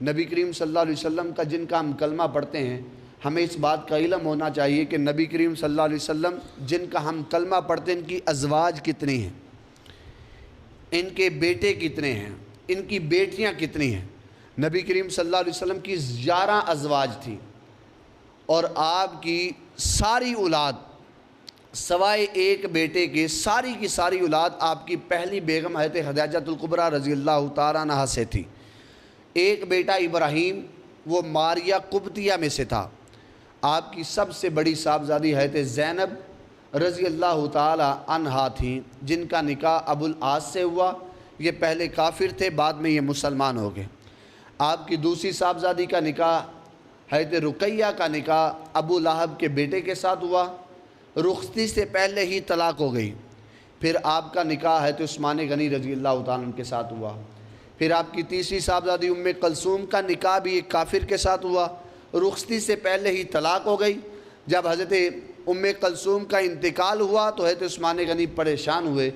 نبی کریم صلی اللہ علیہ وسلم کا جن کا ہم کلمہ پڑھتے ہیں، ہمیں اس بات کا علم ہونا چاہیے کہ نبی کریم صلی اللہ علیہ وسلم جن کا ہم کلمہ پڑھتے ہیں ان کی ازواج کتنی ہیں، ان کے بیٹے کتنے ہیں، ان کی بیٹیاں کتنی ہیں۔ نبی کریم صلی اللہ علیہ وسلم کی 11 ازواج تھیں، اور آپ کی ساری اولاد سوائے ایک بیٹے کے ساری کی ساری اولاد آپ کی پہلی بیگم حضرت خدیجہ الکبریٰ رضی اللہ تعالیٰ عنہا سے تھی۔ ایک بیٹا ابراہیم وہ ماریہ قبطیہ میں سے تھا۔ آپ کی سب سے بڑی صاحبزادی حضرت زینب رضی اللہ تعالیٰ عنہا تھیں، جن کا نکاح ابو العاص سے ہوا۔ یہ پہلے کافر تھے، بعد میں یہ مسلمان ہو گئے۔ آپ کی دوسری صاحبزادی کا نکاح حضرت رقیہ کا نکاح ابو لہب کے بیٹے کے ساتھ ہوا، رخصتی سے پہلے ہی طلاق ہو گئی۔ پھر آپ کا نکاح حضرت عثمان غنی رضی اللہ تعالیٰ عنہ کے ساتھ ہوا۔ پھر آپ کی تیسری صاحبزادی ام کلثوم کا نکاح بھی ایک کافر کے ساتھ ہوا، رخصتی سے پہلے ہی طلاق ہو گئی۔ جب حضرت ام کلثوم کا انتقال ہوا تو حضرت عثمان غنی پریشان ہوئے،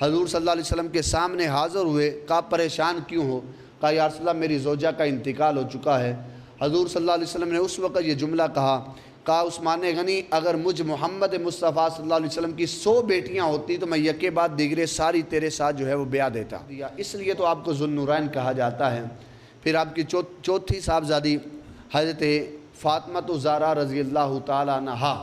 حضور صلی اللہ علیہ وسلم کے سامنے حاضر ہوئے، کہا پریشان کیوں ہو؟ کہا یا رسول اللہ میری زوجہ کا انتقال ہو چکا ہے۔ حضور صلی اللہ علیہ وسلم نے اس وقت یہ جملہ کہا عثمان غنی اگر مجھ محمد مصطفیٰ صلی اللہ علیہ وسلم کی 100 بیٹیاں ہوتی تو میں یکے بعد دیگرے ساری تیرے ساتھ جو ہے وہ بیعت دیتا، اس لیے تو آپ کو ذو النورین کہا جاتا ہے۔ پھر آپ کی چوتھی صاحبزادی حضرت فاطمہ الزہرا رضی اللہ تعالیٰ عنہا،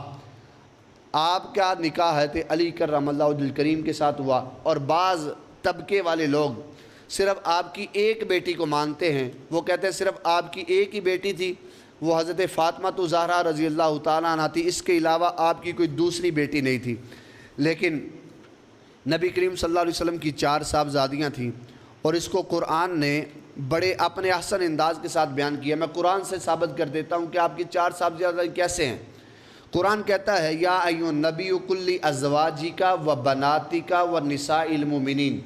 آپ کا نکاح حضرت علی کرم اللہ وجہ الکریم کے ساتھ ہوا۔ اور بعض طبقے والے لوگ صرف آپ کی ایک بیٹی کو مانتے ہیں، وہ کہتے ہیں صرف آپ کی ایک ہی بیٹی تھی، وہ حضرت فاطمہ الزہرا رضی اللہ تعالیٰ عنہ تھی، اس کے علاوہ آپ کی کوئی دوسری بیٹی نہیں تھی۔ لیکن نبی کریم صلی اللہ علیہ وسلم کی 4 صاحبزادیاں تھیں، اور اس کو قرآن نے بڑے اپنے احسن انداز کے ساتھ بیان کیا۔ میں قرآن سے ثابت کر دیتا ہوں کہ آپ کی 4 صاحبزادیاں کیسے ہیں۔ قرآن کہتا ہے یا ایھا النبی کل ازواجک و بناتک و نساء المؤمنین،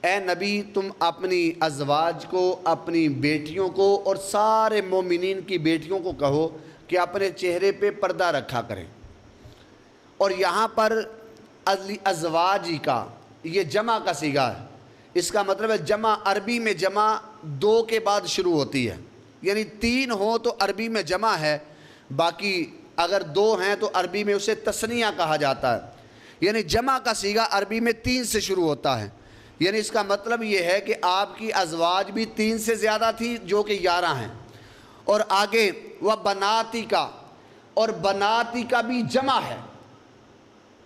اے نبی تم اپنی ازواج کو، اپنی بیٹیوں کو اور سارے مومنین کی بیٹیوں کو کہو کہ اپنے چہرے پہ پردہ رکھا کریں۔ اور یہاں پر ازواجی کا یہ جمع کا صیغہ ہے، اس کا مطلب ہے جمع، عربی میں جمع 2 کے بعد شروع ہوتی ہے، یعنی 3 ہوں تو عربی میں جمع ہے، باقی اگر 2 ہیں تو عربی میں اسے تثنیہ کہا جاتا ہے، یعنی جمع کا صیغہ عربی میں 3 سے شروع ہوتا ہے۔ یعنی اس کا مطلب یہ ہے کہ آپ کی ازواج بھی 3 سے زیادہ تھی جو کہ 11 ہیں۔ اور آگے وہ بناتی کا، اور بناتی کا بھی جمع ہے،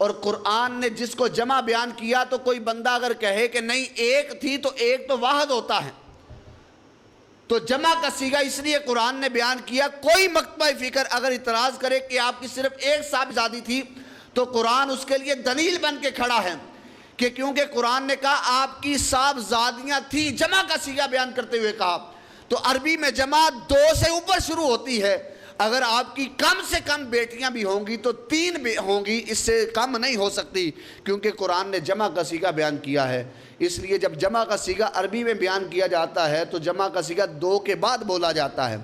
اور قرآن نے جس کو جمع بیان کیا تو کوئی بندہ اگر کہے کہ نہیں ایک تھی تو ایک تو واحد ہوتا ہے، تو جمع کا صیغہ اس لیے قرآن نے بیان کیا۔ کوئی مکتبہ فکر اگر اعتراض کرے کہ آپ کی صرف ایک صاحبزادی تھی تو قرآن اس کے لیے دلیل بن کے کھڑا ہے کہ کیونکہ قرآن نے کہا آپ کی صاحبزادیاں تھیں، جمع کا صیغہ بیان کرتے ہوئے کہا، تو عربی میں جمع 2 سے اوپر شروع ہوتی ہے۔ اگر آپ کی کم سے کم بیٹیاں بھی ہوں گی تو 3 ہوں گی، اس سے کم نہیں ہو سکتی، کیونکہ قرآن نے جمع کا صیغہ بیان کیا ہے۔ اس لیے جب جمع کا صیغہ عربی میں بیان کیا جاتا ہے تو جمع کا صیغہ 2 کے بعد بولا جاتا ہے،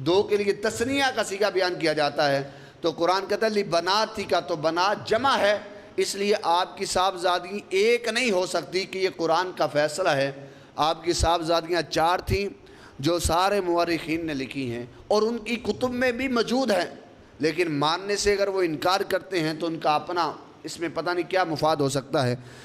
2 کے لیے تثنیہ کا صیغہ بیان کیا جاتا ہے۔ تو قرآن کہتا ہے لبناتی کا، تو بنات جمع ہے، اس لیے آپ کی صاحبزادی ایک نہیں ہو سکتی کہ یہ قرآن کا فیصلہ ہے۔ آپ کی صاحبزادیاں 4 تھیں جو سارے مورخین نے لکھی ہیں، اور ان کی کتب میں بھی موجود ہیں، لیکن ماننے سے اگر وہ انکار کرتے ہیں تو ان کا اپنا اس میں پتہ نہیں کیا مفاد ہو سکتا ہے۔